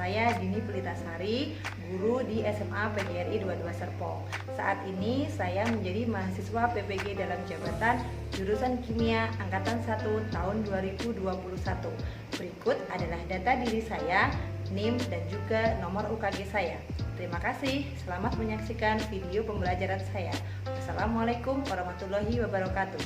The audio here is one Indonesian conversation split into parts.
saya Dini Pelitasari, guru di SMA PGRI 22 Serpong. Saat ini saya menjadi mahasiswa PPG dalam jabatan jurusan Kimia Angkatan 1 tahun 2021. Berikut adalah data diri saya, NIM, dan juga nomor UKG saya. Terima kasih, selamat menyaksikan video pembelajaran saya. Wassalamualaikum warahmatullahi wabarakatuh.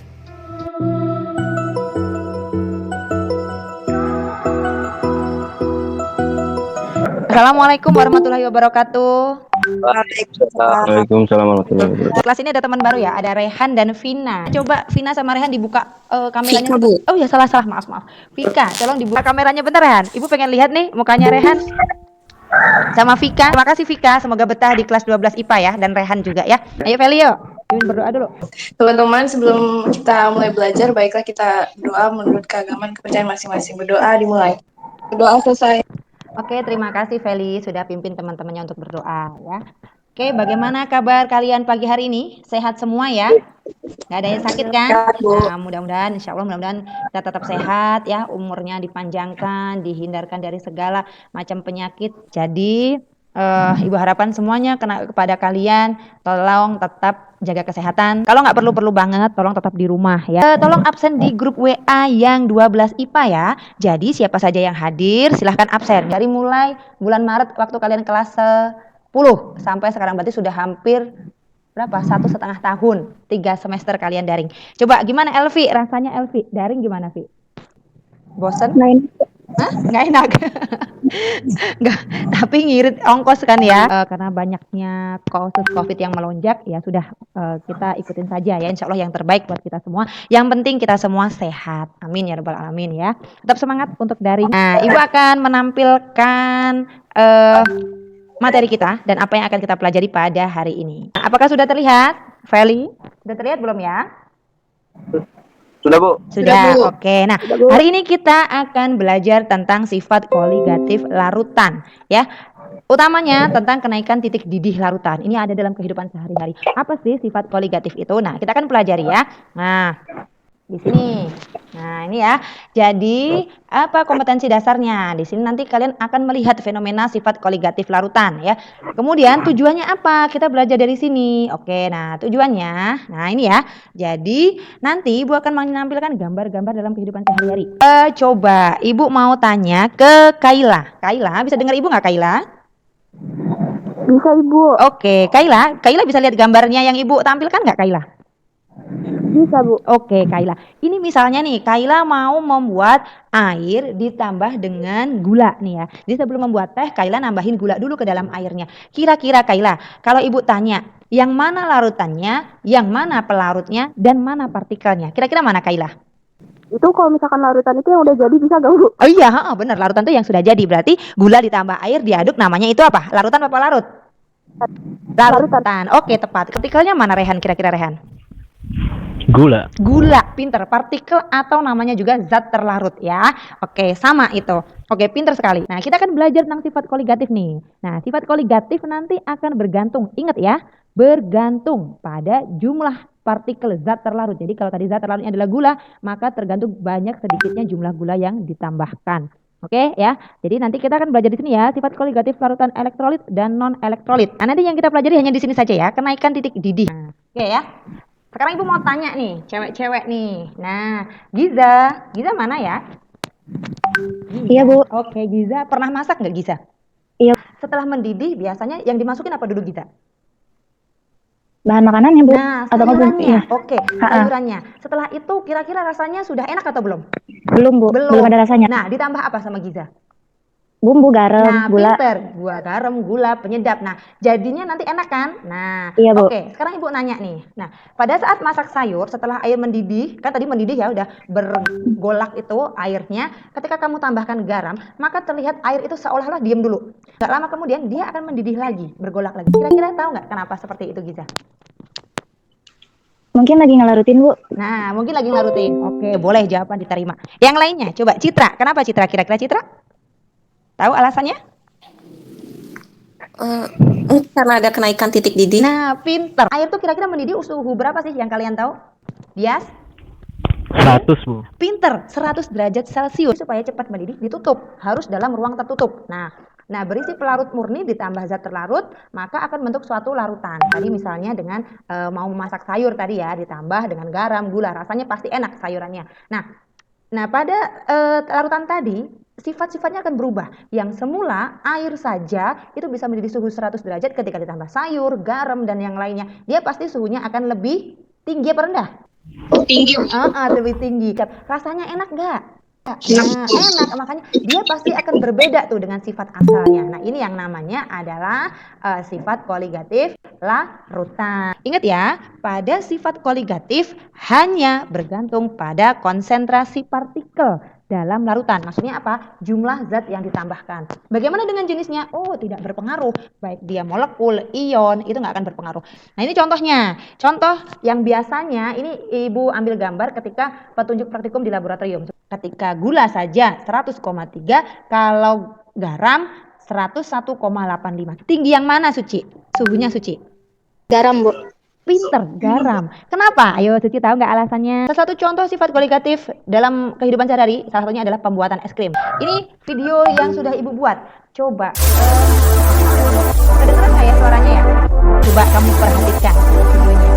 Assalamualaikum warahmatullahi wabarakatuh. Waalaikumsalam warahmatullahi wabarakatuh. Kelas ini ada teman baru ya, ada Rehan dan Vina. Coba Vina sama Rehan dibuka kameranya. Vika, Bu. Oh ya, salah, maaf. Vika, tolong dibuka kameranya bentar Rehan. Ibu pengen lihat nih mukanya Rehan sama Vika. Terima kasih Vika, semoga betah di kelas 12 IPA ya, dan Rehan juga ya. Ayo Velio, Yun berdoa dulu. Teman-teman, sebelum kita mulai belajar, baiklah kita berdoa menurut keagamaan kepercayaan masing-masing. Berdoa dimulai. Berdoa selesai. Oke, terima kasih Feli sudah pimpin teman-temannya untuk berdoa ya. Oke, bagaimana kabar kalian pagi hari ini? Sehat semua ya? Gak ada yang sakit kan? Sehat, Bu. Nah, mudah-mudahan, insya Allah mudah-mudahan kita tetap sehat ya, umurnya dipanjangkan, dihindarkan dari segala macam penyakit. Jadi, Ibu harapan semuanya kepada kalian, tolong tetap jaga kesehatan. Kalau nggak perlu banget, tolong tetap di rumah ya. Tolong absen di grup WA yang 12 IPA ya. Jadi siapa saja yang hadir, silahkan absen. Dari mulai bulan Maret waktu kalian kelas 10 sampai sekarang berarti sudah hampir berapa? 1,5 tahun, 3 semester kalian daring. Coba gimana Elvi? Rasanya Elvi, daring gimana Vi? Bosen? Hah? Nggak enak. Nggak, tapi ngirit ongkos kan ya, karena banyaknya kasus COVID yang melonjak ya sudah, kita ikutin saja ya, insya Allah yang terbaik buat kita semua. Yang penting kita semua sehat, amin ya rabbal alamin ya. Tetap semangat untuk daring. Nah, Ibu akan menampilkan materi kita dan apa yang akan kita pelajari pada hari ini. Nah, apakah sudah terlihat, Feli? Sudah terlihat belum ya? Sudah, Bu. Sudah, Bu. oke. Nah, hari ini kita akan belajar tentang sifat koligatif larutan, ya. Utamanya tentang kenaikan titik didih larutan. Ini ada dalam kehidupan sehari-hari. Apa sih sifat koligatif itu? Nah, kita akan pelajari ya. Nah, di sini. Nah, ini ya. Jadi, apa kompetensi dasarnya? Di sini nanti kalian akan melihat fenomena sifat koligatif larutan ya. Kemudian tujuannya apa? Kita belajar dari sini. Oke, nah tujuannya. Nah, ini ya. Jadi, nanti Ibu akan menampilkan gambar-gambar dalam kehidupan sehari-hari. Coba Ibu mau tanya ke Kaila. Kaila, bisa dengar Ibu nggak Kaila? Bisa Ibu. Oke, Kaila bisa lihat gambarnya yang Ibu tampilkan nggak Kaila? Bisa Bu. Oke, Kaila. Ini misalnya nih, Kaila mau membuat air ditambah dengan gula nih ya. Jadi sebelum membuat teh, Kaila nambahin gula dulu ke dalam airnya. Kira-kira Kaila, kalau Ibu tanya, yang mana larutannya, yang mana pelarutnya, dan mana partikelnya? Kira-kira mana Kaila? Itu kalau misalkan larutan itu yang udah jadi bisa gak Bu? Oh iya, benar. Larutan itu yang sudah jadi. Berarti gula ditambah air diaduk namanya itu apa? Larutan apa pelarut? Larutan. Oke, tepat. Partikelnya mana Rehan? Kira-kira Rehan? Gula. Gula, pinter. Partikel atau namanya juga zat terlarut ya. Oke, sama itu. Oke, pinter sekali. Nah, kita akan belajar tentang sifat koligatif nih. Nah, sifat koligatif nanti akan bergantung. Ingat ya, bergantung pada jumlah partikel zat terlarut. Jadi kalau tadi zat terlarutnya adalah gula, maka tergantung banyak sedikitnya jumlah gula yang ditambahkan. Oke ya. Jadi nanti kita akan belajar di sini ya, sifat koligatif larutan elektrolit dan non elektrolit. Nah, nanti yang kita pelajari hanya di sini saja ya, kenaikan titik didih. Nah, oke ya. Sekarang Ibu mau tanya nih, cewek-cewek nih. Nah, Giza mana ya? Iya Bu. Oke, Giza pernah masak nggak Giza? Iya. Setelah mendidih biasanya yang dimasukin apa dulu Giza? Bahan makanannya Bu. Nah, Atau sayurannya. iya. Oke, sayurannya. Setelah itu kira-kira rasanya sudah enak atau belum? Belum Bu. Belum ada rasanya. Nah, ditambah apa sama Giza? Bumbu, garam, Nah, gula. pinter. Garam, gula, penyedap. Nah, jadinya nanti enak kan? Nah, Iya, Bu. oke. Sekarang Ibu nanya nih. Nah, pada saat masak sayur setelah air mendidih, kan tadi mendidih ya udah bergolak itu airnya. Ketika kamu tambahkan garam, maka terlihat air itu seolah-olah diem dulu. Gak lama kemudian dia akan mendidih lagi, bergolak lagi. Kira-kira tahu nggak kenapa seperti itu, Giza? Mungkin lagi ngelarutin Bu. Nah, mungkin lagi ngelarutin. Oke, boleh jawaban diterima. Yang lainnya, coba Citra. Kenapa Citra? Kira-kira Citra? Tahu alasannya? Karena ada kenaikan titik didih. Nah, pinter. Air tuh kira-kira mendidih suhu berapa sih yang kalian tahu? Dias? 100, Bu. Pinter, 100 derajat Celcius. Supaya cepat mendidih ditutup, harus dalam ruang tertutup. Nah, Nah, berisi pelarut murni ditambah zat terlarut, maka akan bentuk suatu larutan. Tadi misalnya dengan mau memasak sayur tadi ya, ditambah dengan garam, gula, rasanya pasti enak sayurannya. Nah, pada larutan tadi, sifat-sifatnya akan berubah. Yang semula air saja itu bisa menjadi suhu 100 derajat ketika ditambah sayur, garam, dan yang lainnya. Dia pasti suhunya akan lebih tinggi apa rendah? Tinggi. Lebih tinggi. Rasanya enak nggak? Nah, enak, makanya dia pasti akan berbeda tuh dengan sifat asalnya. Nah, ini yang namanya adalah sifat koligatif larutan. Ingat ya, pada sifat koligatif hanya bergantung pada konsentrasi partikel dalam larutan. Maksudnya apa? Jumlah zat yang ditambahkan. Bagaimana dengan jenisnya? Oh, tidak berpengaruh. Baik dia molekul, ion, itu nggak akan berpengaruh. Nah, ini contohnya. Contoh yang biasanya, ini Ibu ambil gambar ketika petunjuk praktikum di laboratorium. Ketika gula saja 100,3, kalau garam 101,85. Tinggi yang mana, Suci? Suhunya, Suci? Garam, Bu. Pinter, garam. Kenapa? Ayo, Suci tahu nggak alasannya? Salah satu contoh sifat koligatif dalam kehidupan sehari, salah satunya adalah pembuatan es krim. Ini video yang sudah Ibu buat. Coba, kedengeran nggak ya suaranya ya? Coba kamu perhatikan videonya.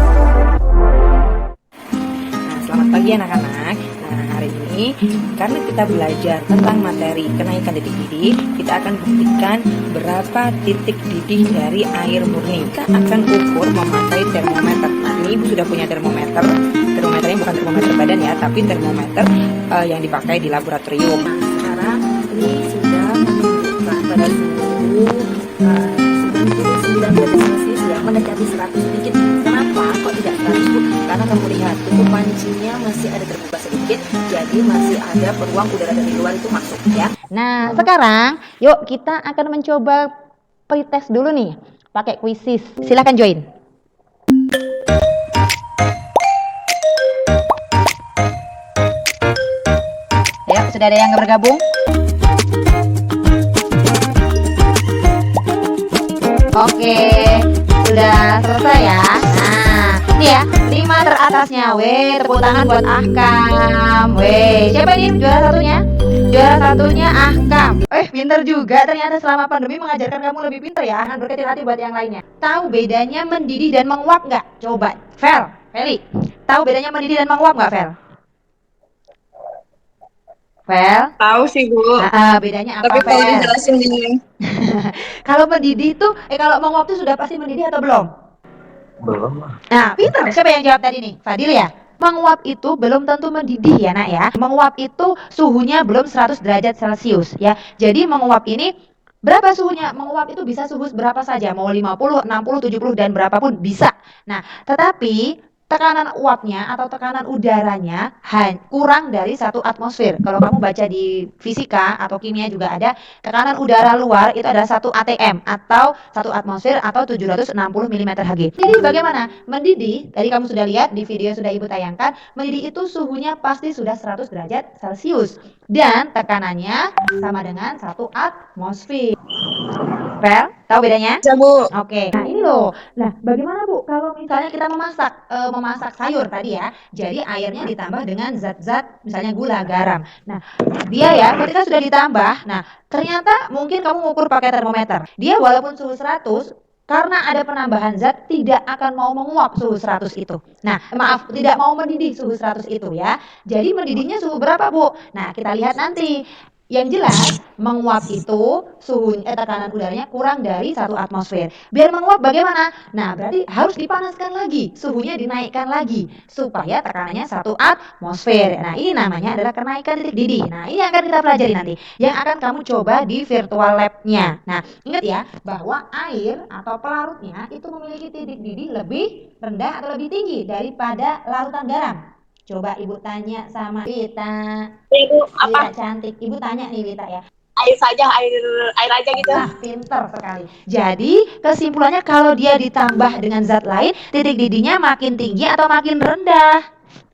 Nah, selamat pagi anak-anak. Nah, hari ini karena kita belajar tentang materi kenaikan titik didih, kita akan buktikan berapa titik didih dari air murni. Kita akan ukur memakai termometer. Nah, ini Ibu sudah punya termometer. Termometernya bukan termometer badan ya, tapi termometer yang dipakai di laboratorium. Nah, sekarang ini sudah menunjukkan pada suhu 99 derajat Celcius ya, mendekati 100 sedikit. Kenapa kok tidak 100, Bu? Karena kamu lihat tubuh pancinya masih ada terbuka sedikit, jadi masih ada peluang udara dari luar itu masuk ya. Nah, sekarang yuk kita akan mencoba pretest dulu nih pakai quizzes. Silahkan join. Ya, sudah ada yang bergabung? Oke, sudah selesai ya. Nah, ini ya, 5 teratasnya. Weh, tepuk tangan buat Ahkam. Weh, siapa nih juara satunya? Juara satunya Ahkam. Pinter juga. Ternyata selama pandemi mengajarkan kamu lebih pinter ya. Nah, berkecil hati buat yang lainnya. Tahu bedanya mendidih dan menguap nggak? Coba, Feli. Tahu bedanya mendidih dan menguap nggak, Fel? Tahu sih, Bu. Bedanya apa, Tapi kalau Fel? dijelasin bingung. Kalau mendidih tuh, kalau menguap tuh sudah pasti mendidih atau belum? Belum. Nah, pintar. Siapa yang jawab tadi nih? Fadil ya? Menguap itu belum tentu mendidih ya, Nak ya. Menguap itu suhunya belum 100 derajat Celcius ya. Jadi menguap ini berapa suhunya? Menguap itu bisa suhu berapa saja, mau 50, 60, 70 dan berapapun bisa. Nah, tetapi tekanan uapnya atau tekanan udaranya kurang dari 1 atmosfer. Kalau kamu baca di fisika atau kimia juga ada, tekanan udara luar itu adalah 1 atm atau 1 atmosfer atau 760 mm Hg. Mendidih bagaimana? Mendidih, tadi kamu sudah lihat di video sudah Ibu tayangkan, mendidih itu suhunya pasti sudah 100 derajat Celcius dan tekanannya sama dengan 1 atmosfer. Fel, tahu bedanya? Ya, Bu. Oke. Nah, ini loh. Nah, bagaimana, Bu, kalau misalnya kita memasak sayur tadi ya. Jadi airnya ditambah dengan zat-zat misalnya gula, garam. Nah, dia ya ketika sudah ditambah, nah, ternyata mungkin kamu ngukur pakai termometer. Dia walaupun suhu 100, karena ada penambahan zat tidak akan mau menguap suhu 100 itu. Nah, maaf, tidak mau mendidih suhu 100 itu ya. Jadi mendidihnya suhu berapa, Bu? Nah, kita lihat nanti. Yang jelas, menguap itu tekanan udaranya kurang dari 1 atmosfer. Biar menguap bagaimana? Nah, berarti harus dipanaskan lagi, suhunya dinaikkan lagi supaya tekanannya 1 atmosfer. Nah, ini namanya adalah kenaikan titik didih. Nah, ini yang akan kita pelajari nanti, yang akan kamu coba di virtual lab-nya. Nah, ingat ya bahwa air atau pelarutnya itu memiliki titik didih lebih rendah atau lebih tinggi daripada larutan garam. Coba Ibu tanya sama Wita. Ibu, apa? Wita cantik. Ibu tanya nih Wita ya. Air saja, air aja gitu. Nah, pinter sekali. Jadi, kesimpulannya kalau dia ditambah dengan zat lain, titik didihnya makin tinggi atau makin rendah?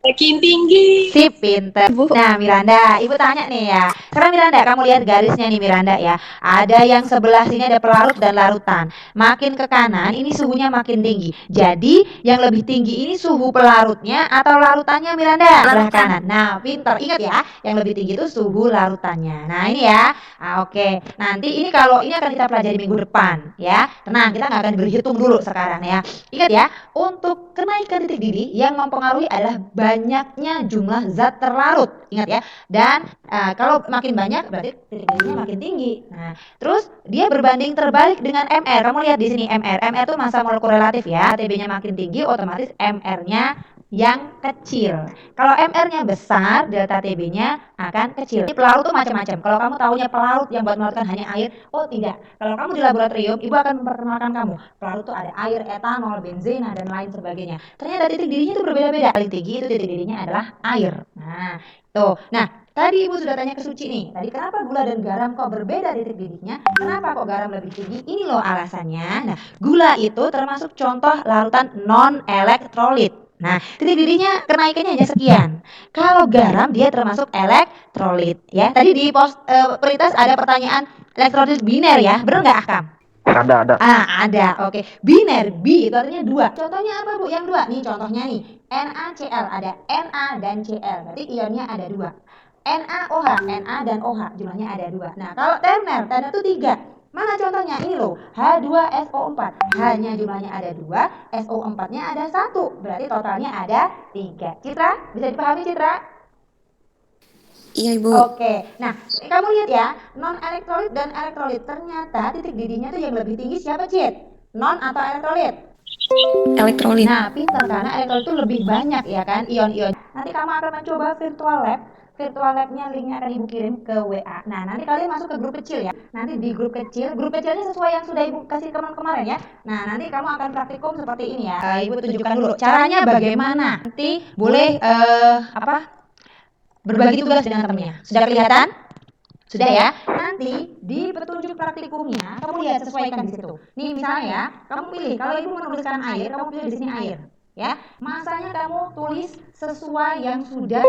Makin tinggi. Sip, pinter. Nah, Miranda, Ibu tanya nih ya. Sekarang Miranda, kamu lihat garisnya nih Miranda ya. Ada yang sebelah sini ada pelarut dan larutan. Makin ke kanan, ini suhunya makin tinggi. Jadi, yang lebih tinggi ini suhu pelarutnya atau larutannya Miranda? Sebelah kanan. Nah, pinter. Ingat ya, yang lebih tinggi itu suhu larutannya. Nah, ini ya. Oke. Nanti ini kalau ini akan kita pelajari minggu depan ya. Tenang, kita nggak akan berhitung dulu sekarang ya. Ingat ya, untuk kenaikan titik didih yang mempengaruhi adalah banyaknya jumlah zat terlarut. Ingat ya. Dan kalau makin banyak berarti titik didihnya makin tinggi. Nah, terus dia berbanding terbalik dengan MR. Kamu lihat di sini MR. MR itu massa molekul relatif ya. TB-nya makin tinggi, otomatis MR-nya yang kecil. Kalau MR-nya besar, delta TB-nya akan kecil. Ini pelarut tuh macam-macam. Kalau kamu tahunya pelarut yang buat melarutkan hanya air, oh tidak. Kalau kamu di laboratorium, Ibu akan memperkenalkan kamu. Pelarut tuh ada air, etanol, benzena, dan lain sebagainya. Ternyata titik didihnya itu berbeda-beda. Paling tinggi itu titik didihnya adalah air. Nah, tuh. Nah, tadi Ibu sudah tanya ke Suci nih. Tadi kenapa gula dan garam kok berbeda titik didihnya? Kenapa kok garam lebih tinggi? Ini loh alasannya. Nah, gula itu termasuk contoh larutan non-elektrolit. Nah, titik didihnya kenaikannya hanya sekian. Kalau garam dia termasuk elektrolit ya. Tadi di peritas ada pertanyaan elektrolit biner ya. Benar nggak Akam? Ada. Ada. Oke. Biner B itu artinya dua. Contohnya apa Bu? Yang dua. Nih contohnya nih. NaCl ada Na dan Cl. Berarti ionnya ada dua. NaOH, Na dan OH jumlahnya ada dua. Nah, kalau terner itu tiga. Mana contohnya? Ini loh, H2SO4. Hanya jumlahnya ada 2, SO4-nya ada 1. Berarti totalnya ada 3. Citra, bisa dipahami Citra? Iya, Ibu. Oke. Nah, kamu lihat ya, non-elektrolit dan elektrolit. Ternyata titik didihnya tuh yang lebih tinggi siapa, Cit? Non atau elektrolit? Elektrolit. Nah, pintar karena elektrolit itu lebih banyak ya kan, ion-ion. Nanti kamu akan mencoba virtual lab. Virtual lab-nya linknya akan Ibu kirim ke WA. Nah, nanti kalian masuk ke grup kecil ya. Nanti di grup kecilnya sesuai yang sudah Ibu kasih kemarin ya. Nah, nanti kamu akan praktikum seperti ini ya. Ibu tunjukkan dulu caranya bagaimana. Nanti boleh berbagi tugas dengan temannya. Sudah kelihatan? Sudah ya? Nanti di petunjuk praktikumnya kamu lihat sesuaikan di situ. Nih misalnya ya, kamu pilih kalau Ibu menuliskan air, kamu pilih di sini air. Ya, masanya kamu tulis sesuai yang sudah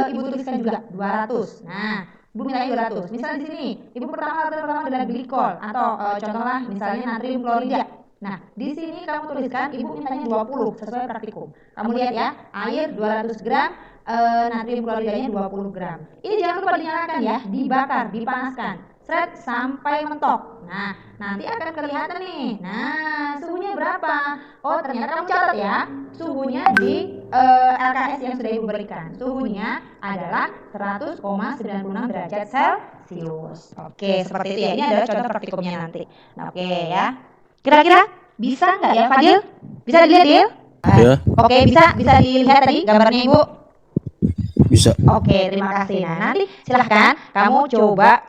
Ibu tuliskan juga 200. Nah, Ibu minta 200. Misalnya di sini, Ibu pertama adalah glikol atau contohlah misalnya natrium klorida. Nah, di sini kamu tuliskan Ibu mintanya 20 sesuai praktikum. Kamu lihat ya, air 200 gram, natrium kloridanya 20 gram. Ini jangan lupa dinyalakan ya, dibakar, dipanaskan. Seret sampai mentok. Nah, nanti akan kelihatan nih. Nah, suhunya berapa? Oh, ternyata kamu catat ya. Suhunya di LKS yang sudah Ibu berikan. Suhunya adalah 100,96 derajat Celcius. Oke, seperti itu ya. Ini adalah contoh praktikumnya nanti. Nah, oke ya. Kira-kira bisa nggak ya, Fadil? Bisa dilihat, Dil? Ya. Oke, bisa dilihat tadi gambarnya Ibu? Bisa. Oke, terima kasih. Nah, nanti silahkan kamu coba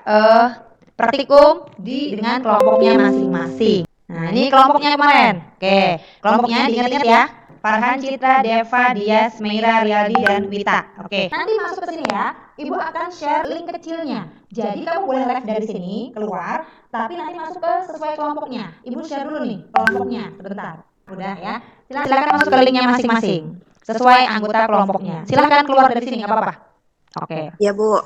praktikum dengan kelompoknya masing-masing. Nah, ini kelompoknya kemarin. Oke, kelompoknya diingat-ingat ya. Farhan, Citra, Deva, Dias, Meira, Riyadi, dan Wita. Oke, nanti masuk ke sini ya. Ibu akan share link kecilnya. Jadi kamu boleh live dari sini, keluar, tapi nanti masuk ke sesuai kelompoknya. Ibu share dulu nih kelompoknya, sebentar. Udah ya. Silakan masuk ke linknya masing-masing. Sesuai anggota kelompoknya. Silakan keluar dari sini, nggak apa-apa. Oke. Iya, Bu.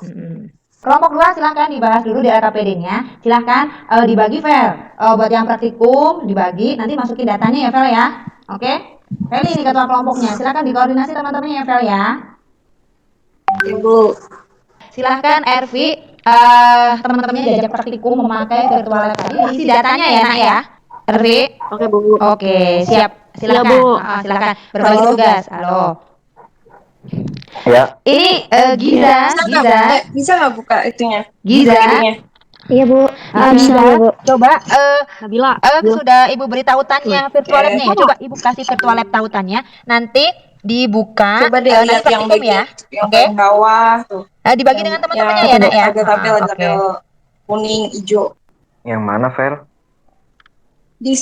Kelompok 2 silahkan dibahas dulu di LKPD-nya. Silahkan dibagi Vel. Buat yang praktikum dibagi, nanti masukin datanya ya Vel ya. Oke. Feli ini ketua kelompoknya. Silahkan dikoordinasi teman-temannya ya Vel ya. Ibu. Silahkan Ervi, teman-temannya diajak praktikum memakai virtual lab tadi. Isi datanya ya nak ya. Ervi. Oke, Bu. Oke, siap. Silakan. Iya, Bu. Silakan berbagi tugas. Halo. Ya. Ini Giza. Bisa nggak buka itunya? Giza. Iya, Bu. Bisa, Bu. Coba Nabila. sudah Ibu beri tautannya virtual lab-nya ya. Coba Ibu kasih virtual lab tautannya. Nanti dibuka. Coba deh nanti lihat yang praktikum bagian ya. yang paling bawah tuh. Dibagi dengan teman-temannya ya, Nak ya. Ada tabel, Oke. kuning, hijau. Yang mana, Fer? Di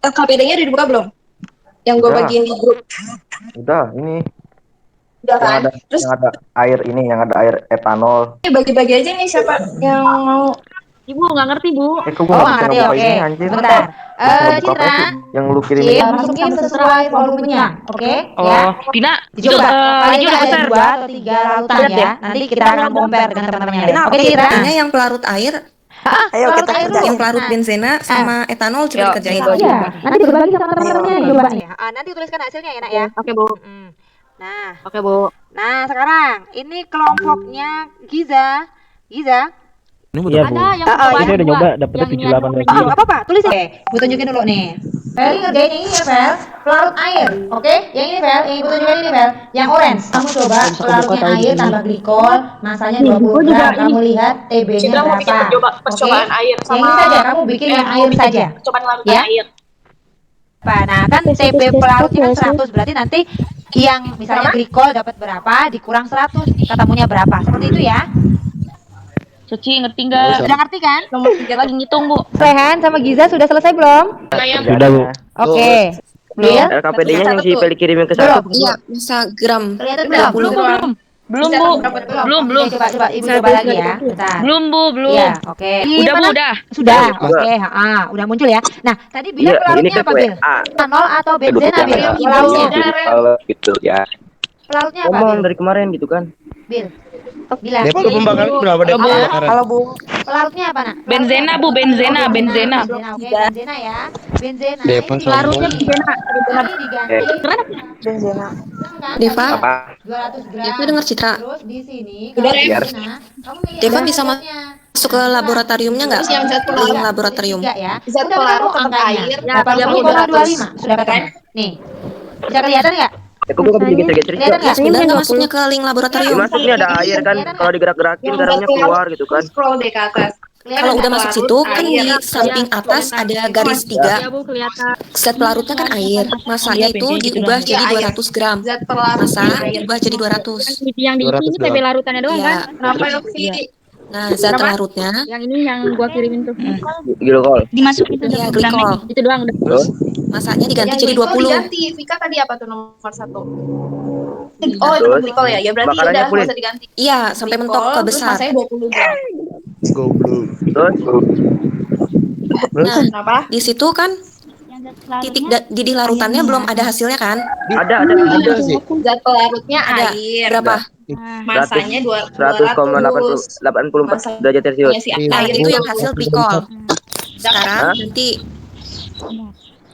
KPD-nya udah dibuka belum? Yang gue Udah. bagiin di grup. Udah, ini. Udah kan? Terus Yang ada air ini, yang ada air etanol. bagi-bagi aja nih siapa yang mau Ibu nggak ngerti, Bu. Kok gue Oh, nggak bisa ngerti, ngebuka oke. ini anjir. Sebentar. Ngebuka apa Citra, sih yang lu kirim Cip, ini? masukin sesuai volumenya, oke? Oh, Ya. Tina, Dicoba. Paling ini nggak udah ada besar. 2 atau 3 lautan Berat ya. Nanti kita akan compare dengan teman-teman yang lain. Oke, Oke, Citra. ini yang pelarut air, Ayo Pelarut kita air kerjain. dulu. yang pelarut Nah, benzena sama etanol coba Yuk, dikerjain. iya, nanti berbagi sama teman-temannya nih coba nih. Nanti tuliskan hasilnya ya, Nak ya. Oke, Bu. Nah, Oke, Bu. sekarang ini kelompoknya Giza. Giza, Iya, Bu. Ada yang Ini udah nyoba dapetnya 78 lagi. nggak apa-apa, tulis ya. Gue tunjukin dulu nih. Fel, ngerjain yang ini ya, Fel. Pelarut air, oke? Yang ini, Fel. Yang ibu tunjukin ini, Fel. Yang orange. Kamu coba pelarutnya air tambah glikol, masanya 20 gram. Kamu lihat TB-nya berapa. percobaan Oke? air Yang ini saja, kamu bikin yang air saja. Percobaan larutan Ya. air. Nah, kan TB pelarutnya kan 100, berarti nanti yang misalnya glikol dapat berapa, dikurang 100, ketemunya berapa. Seperti itu ya. Cuci ngerti nggak? Sudah ngerti kan? Nomor 3 Lagi ngitung, Bu. Rehan sama Giza sudah selesai belum? Sudah, Bu. Oke. Bil, LKPD-nya yang si Feli kirimin ke belum. satu. Iya, bisa gram. Kelihatan belum? 20. Belum, Bu. Belum. Oke, coba Ibu coba lagi ya. Bentar. Belum, Bu, belum. Iya, oke. Udah, Bu, Mana? udah. Sudah. Udah. Oke, udah muncul ya. Nah, tadi Bil Iya, ini pelarutnya kan apa, Bil? WA. Etanol atau benzena, Bil? Pelarutnya. Kalau gitu ya. Pelarutnya apa, Ngomong Bil? dari kemarin gitu kan. Bil. Bilang. Dep pembakaran berapa Dep? Pembakaran. Halo Bu. Pelarutnya apa, Nak? Benzena, Bu, benzena. Benzena, oke, benzena ya. Benzena. Depan Ini Pelarutnya diganti. benzena. Ini diganti. Benzena. Kan? Deva, Apa? 200 gram. Deva dengar Citra. Terus di sini Udah, kalau Biar. benzena, kamu milih Deva yang bisa zatnya. Masuk ke laboratoriumnya nggak? Terus yang zat Link pelarut. laboratorium. Tiga ya. Zat Udah pelarut ketemu angka angkanya. air. 80,25 sudah ketemu. Nih. Bisa kelihatan nggak? Kok gue bisa geser-geser Kelihatan juga. nggak? Sebentar nggak masuknya ke link laboratorium. Masuknya ada air kan. Kalau digerak-gerakin garamnya keluar gitu kan. Scroll deh ke atas. Kalau udah masuk situ kan di samping atas ada garis 3. Ya, Bu, kelihatan. Zat pelarutnya kan air. Masanya itu diubah jadi 200 gram. Zat pelarut Masa air. diubah jadi 200. Yang di ini 200 TB larutannya doang, Iya. kan? Kenapa Yofi? Nah, zat larutnya Yang ini yang gua kirimin tuh. Gitu kol. Dimasukin tuh Iya, gramnya. glikol. Itu doang. Terus masanya diganti Yang jadi glikol 20. diganti. Vika tadi apa tuh nomor 1? Oh, itu Terus, glikol ya. Ya berarti bakarannya udah nggak kulit. usah diganti. Iya, sampai mentok ke Terus besar. masanya 20 gram. Goblok. Terus Nah, Kenapa? di situ kan titik didih larutannya belum ada hasilnya kan? ada sih. Zat pelarutnya Ada. air. Berapa? Masanya 100,84 derajat Celcius. Si Nah, air itu yang hasil glikol. Sekarang nanti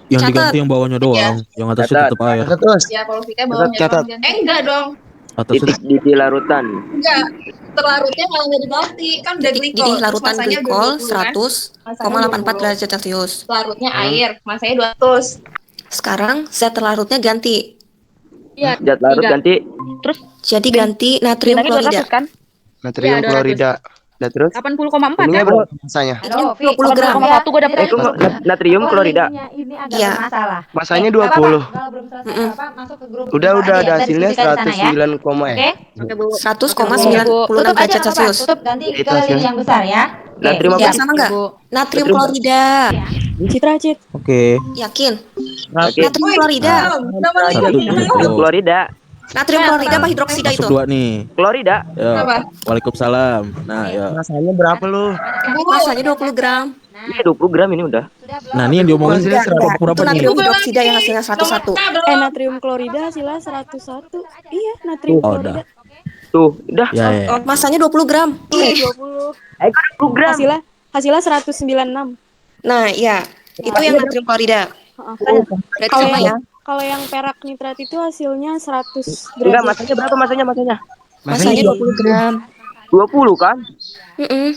Yang Catat. diganti yang bawahnya doang, yang atasnya Catat. tetap air. Terus. Ya kalau Vika bawahnya Catat. doang. Enggak dong. Atasnya Titik di larutan. Enggak. Terlarutnya malah nggak diganti. Kan udah titik glikol. didih Terus larutan masanya glikol 20 kan? 100,84 derajat Celcius. Pelarutnya air. Masanya 200. Sekarang zat larutnya ganti. Iya. Zat larut ganti. Jadi ganti natrium Bintangnya klorida. 200 kan? Natrium Iya, 200. klorida. Dan terus 80,4 Ininya kan? berapa? masanya. Ini 20 gram. 80,1 gua dapet. Itu natrium klorida. Ini agak Iya. bermasalah. Masanya Nggak apa-apa. 20. Kalau belum selesai apa, masuk ke grup Udah kita aja ada ya. hasilnya Kita diskusikan di sana ya. 109, Oke? Oke, Bu. 100,96 Tutup aja derajat nggak apa-apa. Celcius. Tutup ganti Itu ke link hasilnya. yang besar ya. Oke, Natrium siap. apa? Sama nggak? Bu. Natrium Natrium. klorida. Oke. Yakin? Oke. Natrium klorida. Satu Natrium klorida. Natrium klorida apa hidroksida masuk itu? 2 nih. Klorida. Ya. Apa? Waalaikumsalam. Nah, ya. Masanya berapa lu? Masanya 20 gram. Ini 20 gram ini udah. Nah, ini yang diomongin Hasilnya berapa Itu berapa nih? natrium hidroksida yang hasilnya 101. Natrium klorida hasilnya 101. Iya, natrium Oh, klorida. udah. Tuh, udah. Ya, ya. Masanya 20 gram. 20. 20 gram. Hasilnya 196. Nah, iya. Itu yang natrium klorida. Berarti Kalau sama ya? yang kalau yang perak nitrat itu hasilnya 100 Enggak, derajat. masanya berapa masanya? Masanya 20 gram. 20 kan? Mm-mm.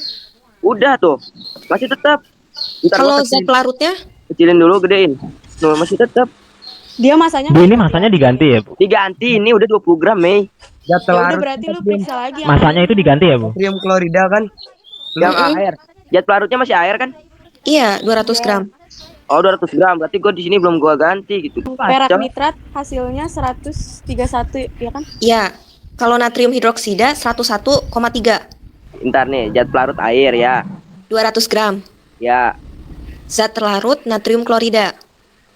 Udah tuh. Masih tetap. Ntar Kalau gua zat larutnya kecilin dulu, gedein. Tuh, masih tetap. Dia masanya Bu, ini masanya diganti ya, Bu? Diganti ini udah 20 gram, Mei. Zat ya udah larut berarti lu periksa lagi yang Masanya itu diganti ya, Bu? natrium klorida kan? Yang air. Zat pelarutnya masih air kan? iya 200 gram. Oh, 200 gram. Berarti gua di sini belum gua ganti gitu. perak Kacau. nitrat hasilnya 131 ya kan? Iya. Kalau natrium hidroksida 101,3 Ntar nih, zat pelarut air ya. 200 gram. Ya, Zat terlarut natrium klorida.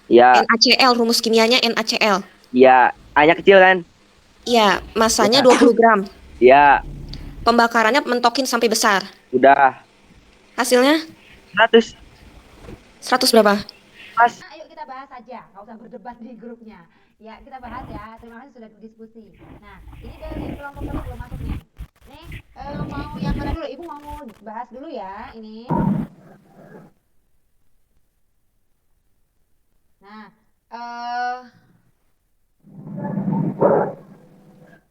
ya, NaCl rumus kimianya NaCl. ya. A-nya kecil kan? Iya, masanya 20 gram. Ya, Pembakarannya mentokin sampai besar. udah. Hasilnya 100. 100 berapa? Pas. Nah, ayo kita bahas aja, nggak usah berdebat di grupnya. Ya, kita bahas ya. Terima kasih sudah diskusi. Nah, ini dari kelompok satu belum masuk nih. Nih, mau yang mana dulu? Ibu mau bahas dulu ya, ini. Nah,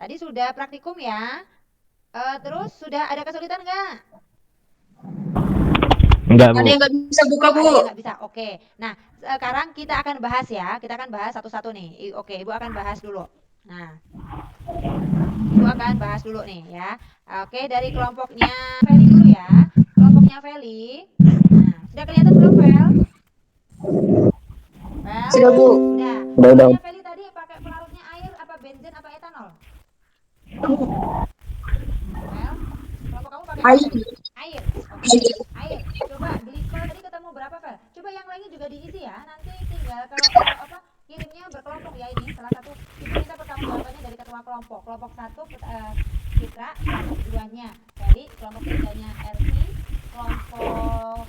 tadi sudah praktikum ya. Terus sudah ada kesulitan nggak? Enggak, Bu. Ada yang nggak bisa buka, Bu. Ada yang nggak bisa. Oke. Nah, sekarang kita akan bahas ya. Kita akan bahas satu-satu nih. Oke, Ibu akan bahas dulu. Nah, Ibu akan bahas dulu nih ya. Oke, dari kelompoknya Feli dulu ya. Kelompoknya Feli. Nah, sudah kelihatan belum, Fel? Fel? Sudah, Bu. Sudah. Udah. Kelompoknya Feli tadi pakai pelarutnya air apa bensin apa etanol? Fel? Kelompok kamu pakai apa Air. tadi? Air. Oke, air. Coba glikol tadi ketemu berapa, Fel? Coba yang lainnya juga diisi ya. Nanti tinggal kalau apa kirimnya berkelompok ya ini. Salah satu itu minta pertanggungjawabannya dari ketua kelompok. Kelompok 1 Citra, kelompok 2-nya Feli, kelompok 3-nya Ervi, kelompok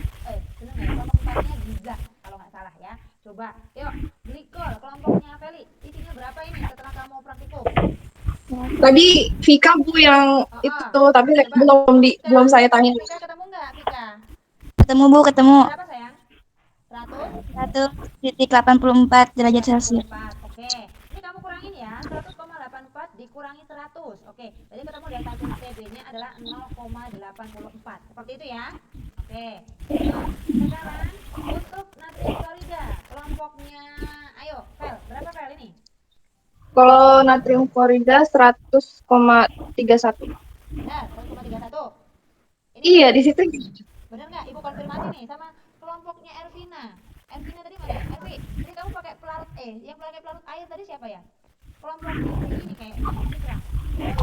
kelompok 4-nya Giza kalau nggak salah ya. Coba, yuk glikol kelompoknya Feli isinya berapa ini setelah kamu praktikum? Tadi Vika, Bu, yang itu, tapi belum saya tanya. Vika ketemu nggak, Vika? Ketemu, Bu, ketemu. Berapa sayang? 1,84 derajat Celcius. 100,84. Oke. Ini kamu kurangin ya. 100,84 dikurangi 100. Oke. Jadi ketemu delta TB-nya adalah 0,84. Seperti itu ya. Oke. Nah, sekarang untuk natrium klorida kelompoknya, ayo, Fel, berapa Fel ini? Kalau natrium klorida 100,31. Benar, 1,31. Ini Iya, di situ. benar nggak? Ibu konfirmasi nih sama kelompoknya Ervina. Ervina tadi mana? Ervi, ini kamu pakai pelarut yang pakai pelarut air tadi siapa ya? Kelompok ini kayak Citra.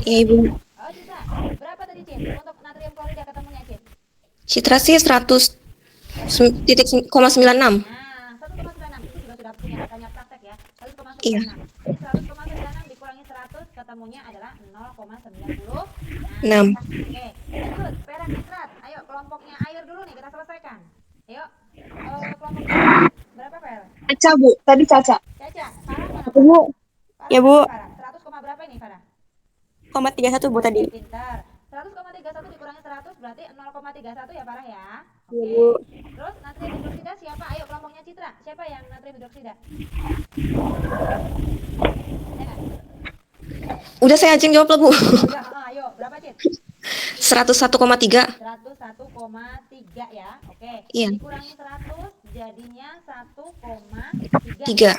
Iya, Ibu. Oh, Citra. Berapa tadi, Cit? Untuk natrium klorida ketemunya, Cit? Citra sih 100,96. Nah, 1,96 itu juga sudah punya katanya praktek ya. 1,96. Iya. Jadi 100,96 dikurangi 100 ketemunya adalah 0,96. Oke, lanjut. Perak nitrat. Ayo kelompoknya air dulu nih kita selesaikan. Ayo. Kelompoknya berapa, Pel? Caca, Bu. Tadi Caca. Caca, Farah mana? Bu. Farah Ya, Bu. Farah. 100, berapa ini, Farah? 0,31 Bu tadi. Oke, pintar. 100,31 dikurangi 100 berarti 0,31 ya, Farah ya. Oke. Iya, Bu. Terus natrium hidroksida siapa? Ayo kelompoknya Citra. Siapa yang natrium hidroksida? Ya nggak? Udah saya aja yang jawab lah, Bu. Udah, ayo berapa, Cit? 101,3. 101,3 ya. Oke. Iya. Dikurangi 100 jadinya 1,3. 3. Oke.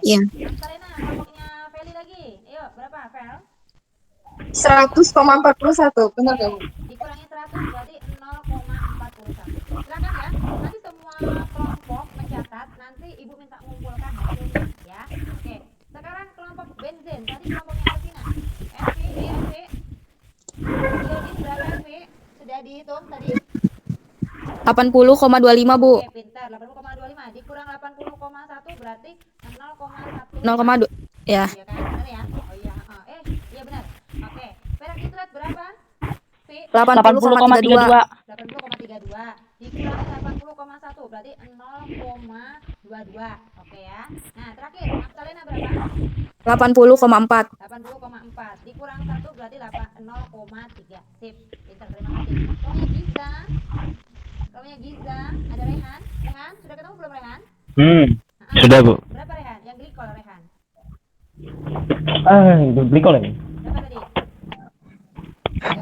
Iya. Salena, kelompoknya Feli lagi. Ayo, berapa, Fel? 100,41. Benar nggak, Bu? Dikurangi 100 berarti 0,41. Silakan ya. Nanti semua kelompok mencatat, nanti Ibu minta mengumpulkan hasilnya ya. Oke. Sekarang kelompok benzen. Tadi kelompoknya Ervina. RV. Iodin berapa, RV? Sudah dihitung tadi? 80,25 Bu. Oke, pintar. 80,25 dikurang 80,1 berarti 0,1. 0,2. Ya. Iya kan? Benar ya? Oh iya, iya benar. Oke. Perak nitrat berapa? V 80,32. 80,32 dikurangi 80,1 berarti 0,22. Oke ya. Nah, terakhir Magdalena berapa? 80,4. 80,4 dikurang 1 berarti 0,3. Sip. Pintar, terima kasih. Kelompoknya Giza, ada Rehan. Rehan, sudah ketemu belum, Rehan? Sudah, Bu. Berapa, Rehan? Yang glikol, Rehan. Glikol ini. Berapa tadi?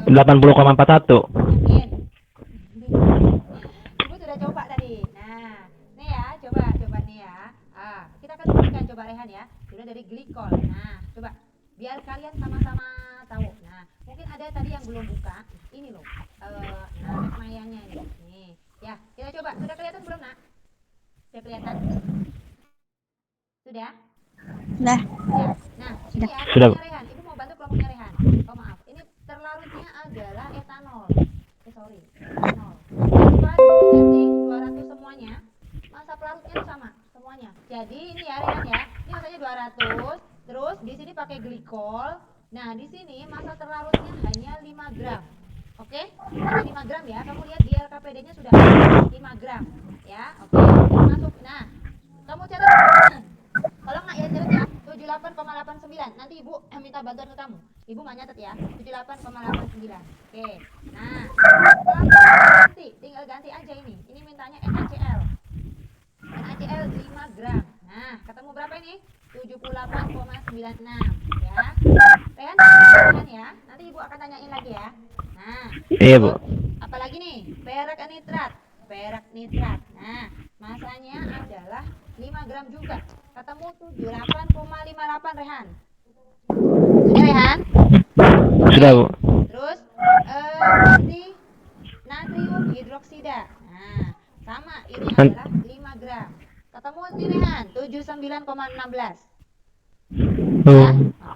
80,41. Yakin? Ibu sudah coba tadi. Nah, nih ya, coba nih ya. Kita akan berikan coba Rehan ya. Sudah dari glikol. Nah, coba biar kalian sama-sama tahu. Nah, mungkin ada tadi yang belum buka. Ini loh. Mayanya ini. Nih. Ya, kita coba. Sudah kelihatan belum, Nak? Sudah kelihatan? Sudah? Sudah. Ya. Nah, ini ya. Sudah, Bu. Kelompoknya Rehan. Ibu mau bantu kelompoknya Rehan. Oh, maaf. Ini terlarutnya adalah etanol. Sorry. Etanol. Coba setting 200 semuanya. Masa pelarutnya itu sama semuanya. Jadi ini ya Rehan ya. Ini masanya 200. Terus di sini pakai glikol. Nah, di sini masa terlarutnya hanya 5 gram. Oke, ini 5 gram ya. Kamu lihat di LKPD-nya sudah 5 gram ya. Oke, kita masuk. Nah, kamu catat. Kalau nggak ya catat ya. 78,89. Nanti Ibu minta bantuan ke kamu. Ibu nggak nyatet ya. 78,89. Oke. Nah, tinggal ganti aja ini. Ini mintanya NaCl. NaCl 5 gram. Nah, ketemu berapa ini? 78,96 ya. Rehan ya. Nanti Ibu akan tanyain lagi ya. Nah, Iya, Bu. apalagi nih? Perak nitrat. Perak nitrat. Nah, masanya adalah 5 gram juga. Ketemu 78,58 Rehan. Sudah Rehan? Sudah, Bu. Terus nanti natrium hidroksida. Nah, sama ini adalah 5 gram. Ketemu nih Rehan, 79,16.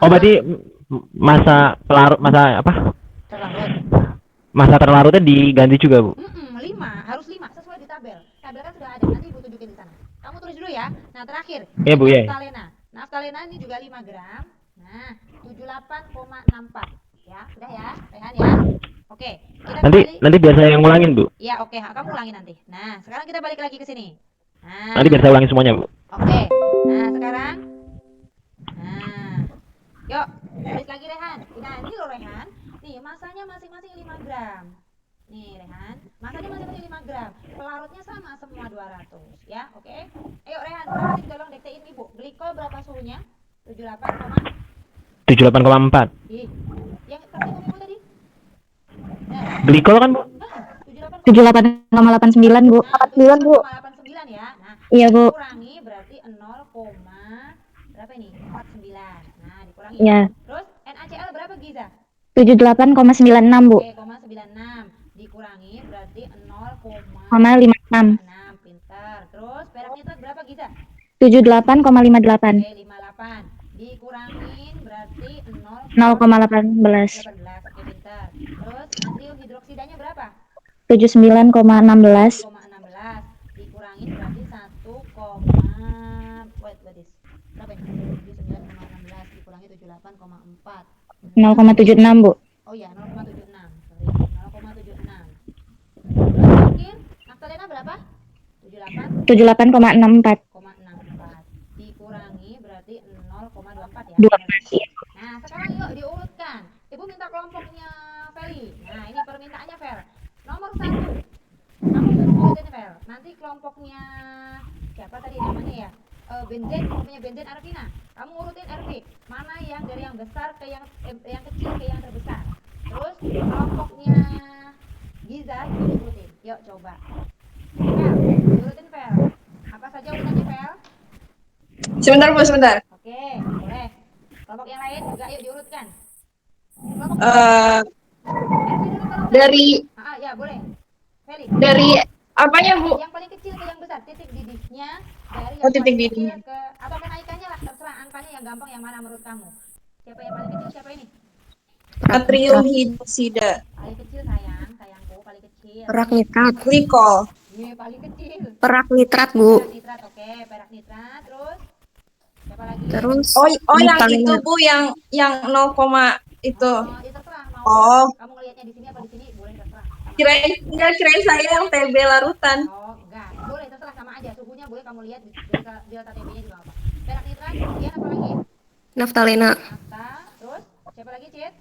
Oh, berarti masa pelarut, masa apa? Terlarut. Masa terlarutnya diganti juga, Bu. 5, harus 5 sesuai di tabel. Tabel kan sudah ada, nanti Ibu tunjukin di sana. Kamu tulis dulu ya. Nah, terakhir. Iya, Bu, ya. Naftalena. Naftalena ini juga 5 gram. Nah, 78,64. Ya, sudah ya, Rehan ya. Oke, kita Nanti biar saya yang ngulangin, Bu. Ya, oke, kamu ulangin nanti. Nah, sekarang kita balik lagi ke sini. Nah, Nanti biar saya ulangin semuanya, Bu. oke. Nah, sekarang yuk, tulis lagi Rehan. Nah, ini loh Rehan. Nih, masanya masing-masing 5 gram. Nih, Rehan. Masanya masing-masing 5 gram. Pelarutnya sama semua 200, ya. Oke. Ayo Rehan, berapa sih tolong dektein Ibu. Glikol berapa suhunya? 78, 78,4. Ih, yang tersinggung Ibu tadi? Nah, Glikol kan, Bu? 78,89 Bu. 89 Bu. 89 ya. Nah, Iya, Bu. dikurangi berarti 0, berapa ini? 49. Nah, dikurangi. Iya. Terus NaCl berapa Giza? 78,96 Bu. Oke, 0,96 dikurangi berarti 0,56. 0,56. Pintar. Terus perak nitrat berapa Giza? 78,58. Oke, 58. Dikurangin berarti 0,18. 0,18. Oke, pintar. Terus natrium hidroksidanya berapa? 79,16. 0,16 dikurangin berarti 1, berapa ini? 79,16 dikurangi 78,4. 0,76 Bu. Oh ya, 0,76. Sorry, 0,76. Terus terakhir, naftalena berapa? 78,64. 78,64 dikurangi berarti 0,24 ya. 24 ya. Nah, sekarang yuk diurutkan. Ibu minta kelompoknya Feli. Nah, ini permintaannya Fel. Nomor 1. Kamu suruh urutin Fel. Nanti kelompoknya siapa tadi namanya ya? Benzen, kelompoknya benzen Arvina. Kamu urutin RV. Mana yang dari yang besar ke yang kecil ke yang terbesar. Terus kelompoknya Giza juga diurutin. Yuk coba. Fel, diurutin Fel. Apa saja urutannya Fel? Sebentar Bu, sebentar. Oke, boleh. Kelompok yang lain juga yuk diurutkan. Kelompok Dari ya boleh. Feli. dari apanya Bu? Yang paling kecil ke yang besar, titik didihnya dari yang Oh, titik paling kecil didihnya. ke atau kenaikannya lah, terserah angkanya yang gampang yang mana menurut kamu. Siapa yang paling kecil, siapa ini? Natrium hidroksida. Paling kecil sayangku, paling kecil. Perak nitrat. Glikol. Iya, paling kecil. Perak nitrat, Bu. Perak nitrat, oke, perak nitrat, terus siapa lagi? Terus Oh yang naftalena. itu Bu, yang 0, itu. Ya terserah mau Oh. kamu ngelihatnya di sini apa di sini, boleh terserah. Kirain saya yang TB larutan. Oh, enggak. Boleh terserah sama aja. Suhunya boleh kamu lihat di delta TB-nya juga apa. Perak nitrat, kemudian apa lagi? Naftalena. Nafta, terus siapa lagi, Cid?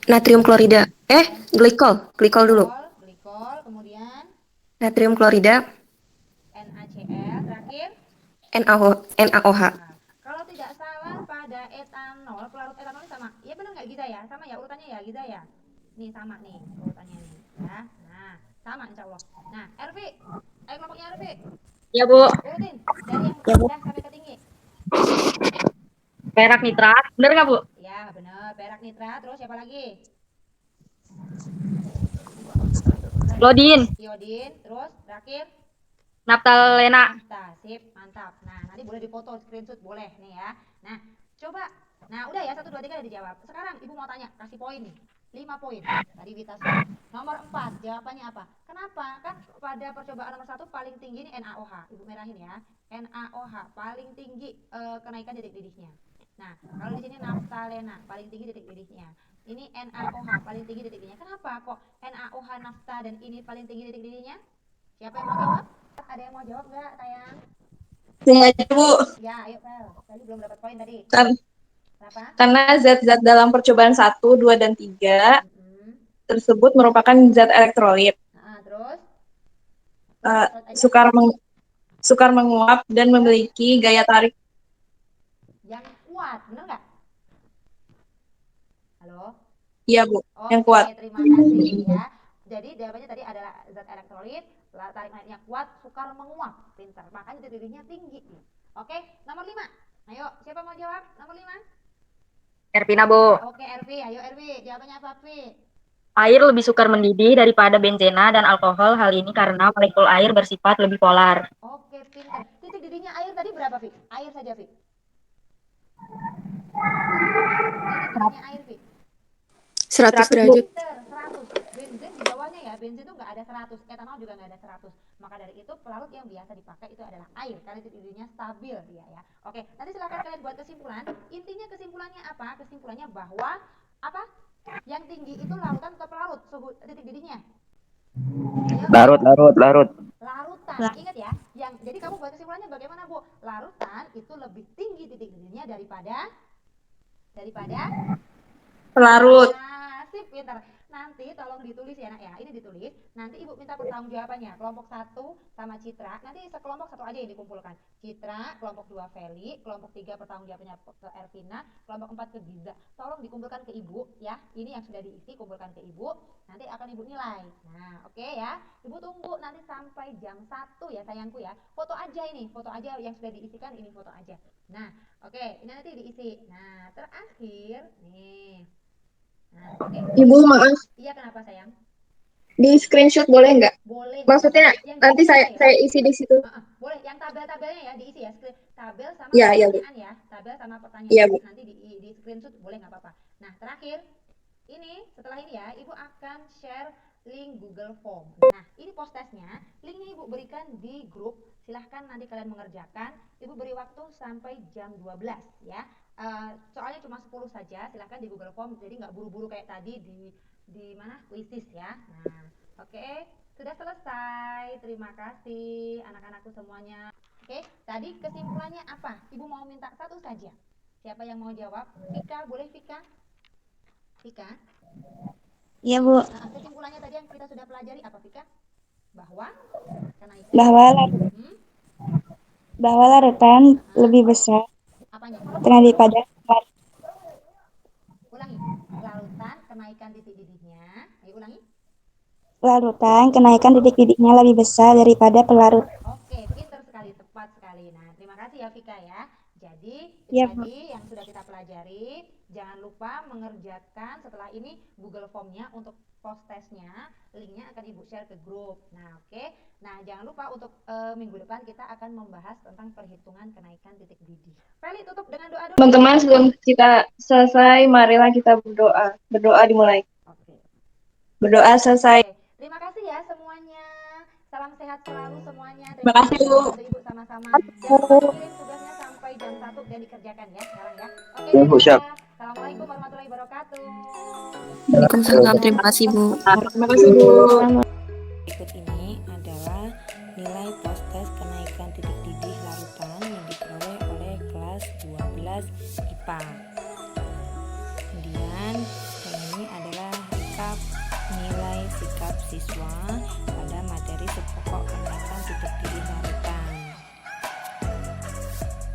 Natrium klorida. Glikol. Glikol dulu. Glikol, kemudian Natrium klorida. NaCl, terakhir NaOH. Nah, kalau tidak salah pada etanol, pelarut etanolnya sama. Iya benar nggak Giza ya? Sama ya urutannya ya Giza ya? Nih sama nih urutannya nih ya. Nah, sama insya Allah. Nah, RV, ayo kelompoknya RV. Ya Bu. Urutin dari yang rendah sampai ke tinggi. Perak nitrat. Bener nggak Bu? Ya benar, perak nitrat. Terus siapa lagi? Iodin. Terus terakhir Naftalena. Nafta, sip, mantap. Nah, nanti boleh dipoto, screenshot boleh nih ya. Nah, coba. Nah, udah ya, 1, 2, 3 udah dijawab. Sekarang Ibu mau tanya, kasih poin nih. 5 poin. Tadi Vita sudah. Nomor 4, jawabannya apa? Kenapa? Kan pada percobaan nomor 1 paling tinggi ini NaOH. Ibu merahin ya. NaOH paling tinggi kenaikan titik didihnya. Nah, kalau di sini naftalena paling tinggi titik didihnya. Ini NaOH paling tinggi titik didihnya. Kenapa kok NaOH nafta dan ini paling tinggi titik didihnya? Siapa yang mau jawab? Ada yang mau jawab nggak, sayang? Sengaja, Bu. Ya, ayo Fel. Tadi belum dapat poin tadi. Kenapa? Karena zat-zat dalam percobaan 1, 2, dan 3 tersebut merupakan zat elektrolit. Terus? Sukar menguap dan memiliki gaya tarik Yang kuat, bener nggak? Halo? iya, Bu, yang Oke, kuat. terima kasih ya. Jadi jawabannya tadi adalah zat elektrolit, tarik menariknya kuat, sukar menguap. Pintar, makanya titik didihnya tinggi. Oke, nomor 5. Ayo, siapa mau jawab? Nomor 5. Ervina, Bu. Oke, Ervi. Ayo Ervi, jawabannya apa, Vi? Air lebih sukar mendidih daripada benzena dan alkohol. Hal ini karena molekul air bersifat lebih polar. Oke, pintar. Titik didihnya air tadi berapa, Vi? Air saja, Vi. Titik didihnya air, Vi. 100 derajat. 100. Bensin di bawahnya ya, bensin itu nggak ada 100, etanol juga nggak ada 100. Maka dari itu pelarut yang biasa dipakai itu adalah air, karena titik didihnya stabil dia ya. Oke, nanti silakan kalian buat kesimpulan. Intinya kesimpulannya apa? Kesimpulannya bahwa apa? Yang tinggi itu larutan atau pelarut suhu titik didihnya? Ayo. Larut. Larutan. Ingat ya, jadi kamu buat kesimpulannya bagaimana, Bu? Larutan itu lebih tinggi titik didihnya daripada Pelarut. Nah, sip, pintar. Nanti tolong ditulis ya, Nak ya. Ini ditulis. Nanti Ibu minta pertanggungjawabannya. Kelompok 1 sama Citra. Nanti sekelompok 1 aja yang dikumpulkan. Citra, kelompok 2 Feli, kelompok 3 pertanggungjawabannya ke Ervina, kelompok 4 ke Giza. Tolong dikumpulkan ke Ibu ya. Ini yang sudah diisi, kumpulkan ke Ibu. Nanti akan Ibu nilai. Nah, oke ya. Ibu tunggu nanti sampai jam 1 ya, sayangku ya. Foto aja ini, foto aja yang sudah diisikan, ini foto aja. Nah, oke, ini nanti diisi. Nah, terakhir nih. Nah, oke. Ibu, maaf. Iya, kenapa sayang? Di screenshot boleh nggak? Boleh. Maksudnya nanti saya isi di situ. Boleh, yang tabel-tabelnya ya diisi ya. Tabel sama Iya, Bu. pertanyaan ya. Tabel sama pertanyaan. Iya, Bu. Nanti di screenshot boleh nggak apa-apa. Nah, terakhir ini setelah ini ya, Ibu akan share link Google Form. Nah, ini post testnya. Linknya Ibu berikan di grup. Silahkan nanti kalian mengerjakan. Ibu beri waktu sampai jam 12 ya. Soalnya cuma 10 saja. Silahkan di Google Form. Jadi nggak buru-buru kayak tadi di mana kuisis ya. Nah, oke, sudah selesai. Terima kasih anak-anakku semuanya. Oke, tadi kesimpulannya apa? Ibu mau minta satu saja. Siapa yang mau jawab? Vika, boleh Vika? Vika? Iya, Bu. Kesimpulannya tadi yang kita sudah pelajari apa, Vika? Bahwa larutan lebih besar apanya? daripada Ulangi. Larutan kenaikan titik didihnya. Ayo ulangi. larutan kenaikan titik didihnya lebih besar daripada pelarut. Oke, pintar sekali, tepat sekali. Nah, terima kasih ya Vika ya. Jadi, Ya, tadi yang sudah kita pelajari, jangan lupa mengerjakan setelah ini Google Form-nya untuk post testnya, linknya akan Ibu share ke grup. Nah, oke. Nah, jangan lupa untuk minggu depan kita akan membahas tentang perhitungan kenaikan titik didih. Feli, tutup dengan doa dulu. Teman-teman, sebelum kita selesai, marilah kita berdoa. Berdoa dimulai. Oke. Berdoa selesai. Oke. Terima kasih ya semuanya. Salam sehat selalu semuanya. Terima kasih, Bu. Ibu sama-sama. Jangan lupa kirim tugasnya sampai jam 1 dan dikerjakan ya sekarang ya. Oke, Ya, Bu, siap. Assalamualaikum warahmatullahi wabarakatuh. Waalaikumsalam. Terima kasih, Bu. Terima kasih, Bu. Berikut ini adalah nilai post test kenaikan titik didih larutan yang diperoleh oleh kelas 12 IPA. Kemudian ini adalah recap nilai sikap siswa pada materi subpokok kenaikan titik didih larutan.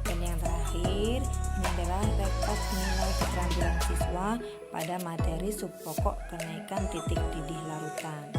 Dan yang terakhir ini adalah rekap nilai keterampilan siswa pada materi subpokok kenaikan titik didih larutan.